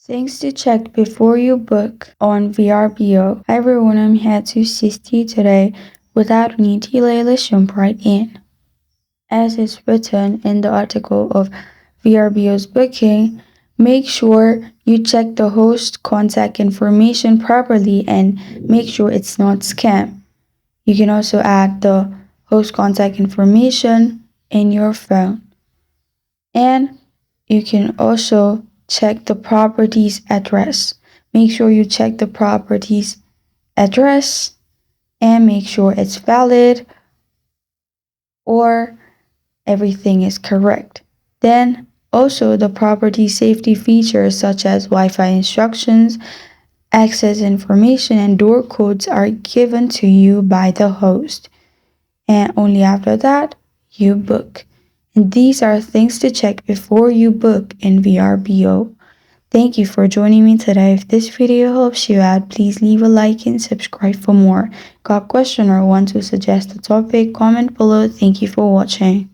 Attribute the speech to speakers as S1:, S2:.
S1: Things to check before you book on Vrbo. Hi everyone, I'm here to assist you today. Without any delay, let's jump right in. As is written in the article of Vrbo's booking, make sure you check the host contact information properly and make sure it's not scam. You can also add the host contact information in your phone. And you can also check the property's address. Make sure you check the property's address and make sure it's valid or everything is correct. Then also the property safety features such as Wi-Fi instructions, access information, and door codes are given to you by the host. And only after that, you book. And these are things to check before you book in Vrbo. Thank you for joining me today. If this video helps you out, please leave a like and subscribe for more. Got a question or want to suggest a topic? Comment below. Thank you for watching.